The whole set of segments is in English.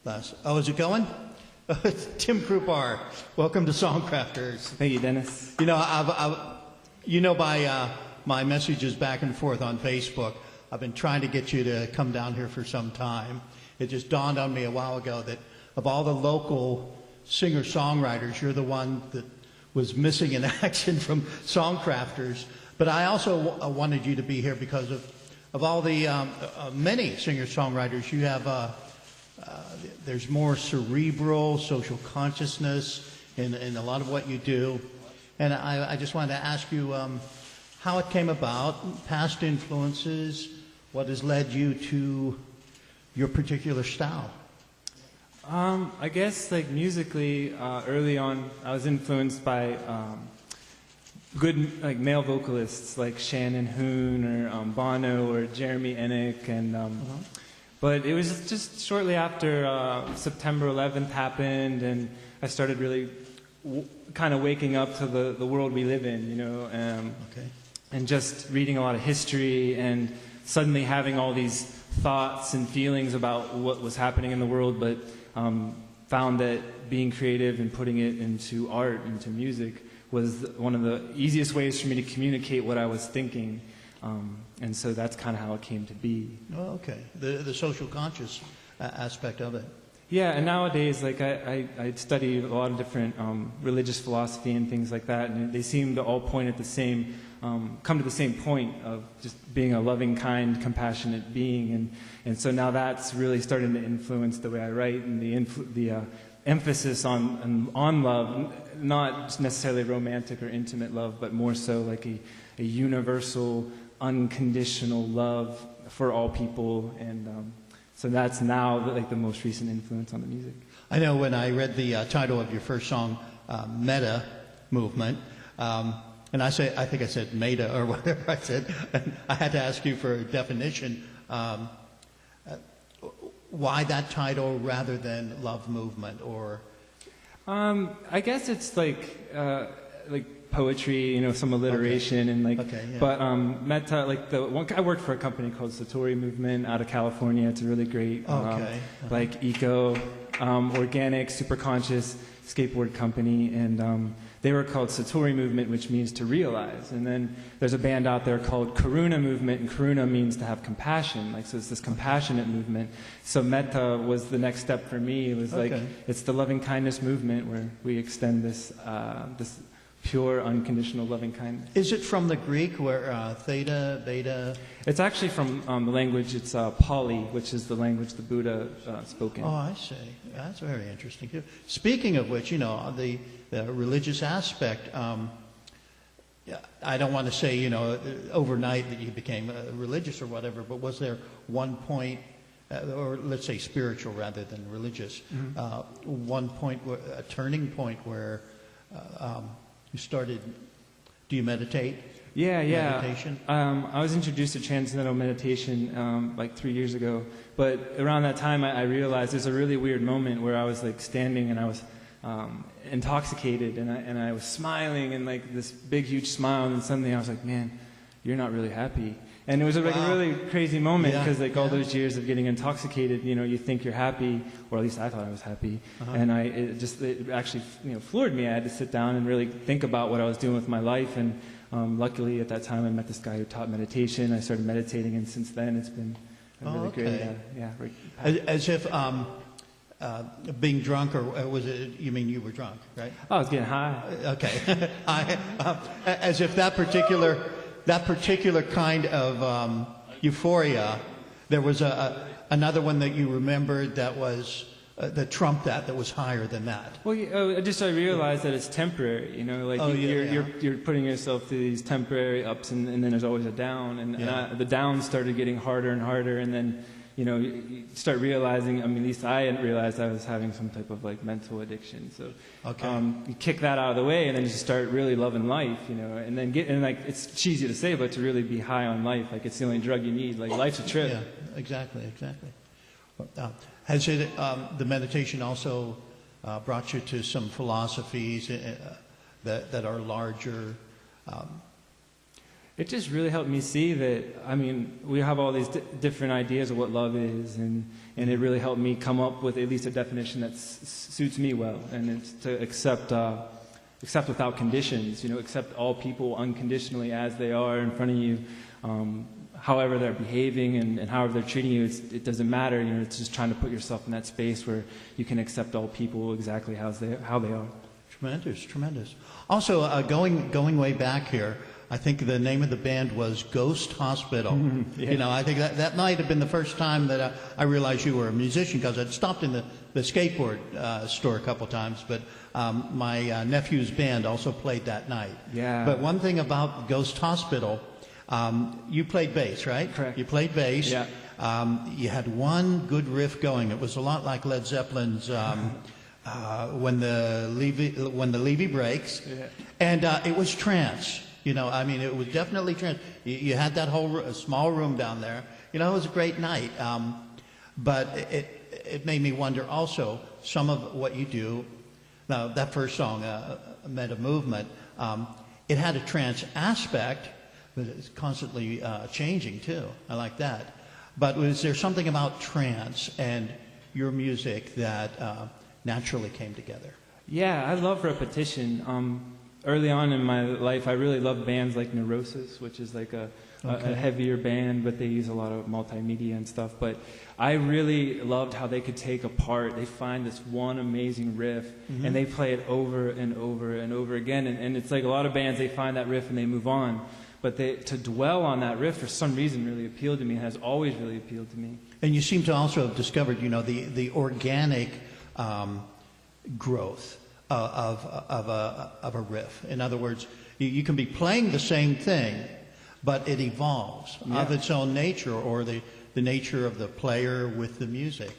Oh, is it going? Tim Krupar, welcome to SongCrafters. Thank you, Dennis. You know, by my messages back and forth on Facebook, I've been trying to get you to come down here for some time. It just dawned on me a while ago that of all the local singer-songwriters, you're the one that was missing in action from SongCrafters. But I also wanted you to be here because of all the many singer-songwriters. You have there's more cerebral social consciousness in a lot of what you do. And I just wanted to ask you how it came about, past influences, what has led you to your particular style. I guess like musically, early on, I was influenced by good like male vocalists like Shannon Hoon or Bono or Jeremy Ennick, and but it was just shortly after September 11th happened, and I started really kind of waking up to the world we live in, you know, and just reading a lot of history, and suddenly having all these thoughts and feelings about what was happening in the world, but found that being creative and putting it into art, into music, was one of the easiest ways for me to communicate what I was thinking. And so that's kind of how it came to be. Oh, okay. The social conscious aspect of it. Yeah, and nowadays, like I study a lot of different religious philosophy and things like that, and they seem to all point at the same, come to the same point of just being a loving, kind, compassionate being, and so now that's really starting to influence the way I write, and the emphasis on love, not necessarily romantic or intimate love, but more so like a universal, unconditional love for all people, and so that's now like the most recent influence on the music. I know when I read the title of your first song, Meta Movement, and I think I said Meta or whatever I said, and I had to ask you for a definition. Why that title rather than Love Movement, or? I guess it's like poetry, you know, some alliteration, and like. Okay, yeah. But Meta, like I worked for a company called Satori Movement out of California. It's a really great, like eco, organic, super conscious skateboard company, and they were called Satori Movement, which means to realize. And then there's a band out there called Karuna Movement, and Karuna means to have compassion. Like, so it's this compassionate movement. So Metta was the next step for me. It was like, it's the loving kindness movement where we extend this this pure, unconditional loving kindness. Is it from the Greek, where theta, beta? It's actually from the language, it's Pali, which is the language the Buddha spoke in. Oh, I see. That's very interesting too. Speaking of which, you know, the religious aspect, I don't want to say, you know, overnight that you became religious or whatever, but was there one point, or let's say spiritual rather than religious, one point, a turning point where you started, do you meditate? Yeah. Meditation? I was introduced to transcendental meditation like 3 years ago, but around that time I realized there's a really weird moment where I was like standing and I was intoxicated, and I was smiling, and like this big huge smile, and then suddenly I was like, man, you're not really happy. And it was like a really crazy moment, because like all those years of getting intoxicated, you know, you think you're happy, or at least I thought I was happy, and it actually, you know, floored me. I had to sit down and really think about what I was doing with my life, and luckily at that time I met this guy who taught meditation. I started meditating, and since then it's been a really great, As if being drunk, or was it, you mean you were drunk, right? Oh, I was getting high. Okay. As if that particular kind of euphoria, there was another one that you remembered that was that trumped that was higher than that. Well, I realized that it's temporary. You know, like you're putting yourself through these temporary ups, and then there's always a down, and the downs started getting harder and harder, and then, you know, you start realizing, I mean, at least I hadn't realized I was having some type of like mental addiction. So you kick that out of the way, and then you start really loving life, you know, and then like, it's cheesy to say, but to really be high on life, like it's the only drug you need. Like, life's a trip. Yeah, exactly. Has it, the meditation also brought you to some philosophies that are larger? It just really helped me see that, I mean, we have all these different ideas of what love is, and it really helped me come up with at least a definition that suits me well, and it's to accept without conditions, accept all people unconditionally as they are in front of you, however they're behaving and however they're treating you. It doesn't matter, it's just trying to put yourself in that space where you can accept all people exactly how they are. Tremendous, tremendous. Also, going way back here, I think the name of the band was Ghost Hospital. Yeah. I think that might have been the first time that I realized you were a musician, because I'd stopped in the skateboard store a couple times, but my nephew's band also played that night. Yeah. But one thing about Ghost Hospital, you played bass, right? Correct. You played bass. Yeah. You had one good riff going. It was a lot like Led Zeppelin's When the Levee Breaks. Yeah. And it was trance. It was definitely trance. You had that whole small room down there. It was a great night. But it made me wonder also, some of what you do. Now, that first song, Meta Movement, it had a trance aspect, but it's constantly changing too. I like that. But was there something about trance and your music that naturally came together? Yeah, I love repetition. Early on in my life, I really loved bands like Neurosis, which is like a heavier band, but they use a lot of multimedia and stuff. But I really loved how they could take apart. They find this one amazing riff, and they play it over and over and over again. And it's like a lot of bands, they find that riff and they move on. But to dwell on that riff for some reason really appealed to me, and has always really appealed to me. And you seem to also have discovered, the organic growth of a riff. In other words, you can be playing the same thing, but it evolves of its own nature, or the nature of the player with the music.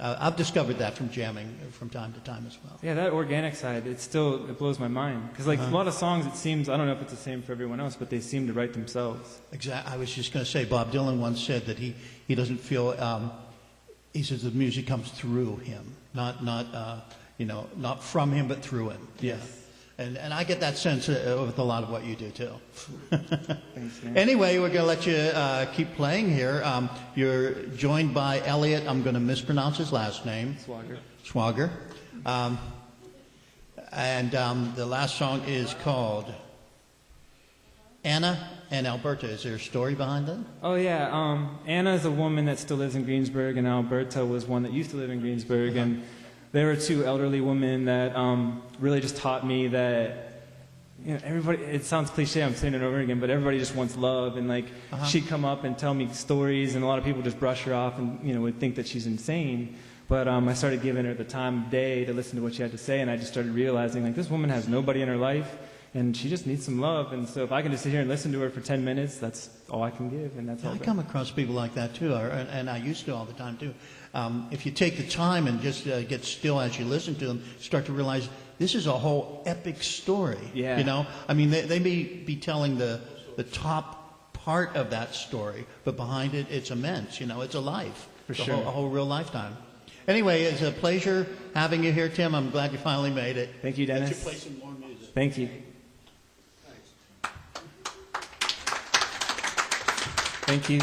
I've discovered that from jamming from time to time as well. Yeah, that organic side, it blows my mind. Because a lot of songs, it seems, I don't know if it's the same for everyone else, but they seem to write themselves. Exactly. I was just going to say, Bob Dylan once said that he doesn't feel, he says the music comes through him, not from him, but through him. Yes. And I get that sense with a lot of what you do, too. Thanks, man. Anyway, we're going to let you keep playing here. You're joined by Elliot. I'm going to mispronounce his last name. Swager. And the last song is called Anna and Alberta. Is there a story behind it? Oh, yeah. Anna is a woman that still lives in Greensburg, and Alberta was one that used to live in Greensburg. And there were two elderly women that really just taught me that, everybody, it sounds cliche, I'm saying it over again, but everybody just wants love. And she'd come up and tell me stories, and a lot of people just brush her off and, would think that she's insane. But I started giving her the time of day to listen to what she had to say, and I just started realizing, this woman has nobody in her life, and she just needs some love. And so if I can just sit here and listen to her for 10 minutes, that's all I can give, and that's all. I come across people like that, too, and I used to all the time, too. If you take the time and just get still as you listen to them, start to realize this is a whole epic story. Yeah. They may be telling the top part of that story, but behind it, it's immense. It's a life. For sure. A whole real lifetime. Anyway, it's a pleasure having you here, Tim. I'm glad you finally made it. Thank you, Dennis. Let you play some more music. Thank you. Thanks. Thank you.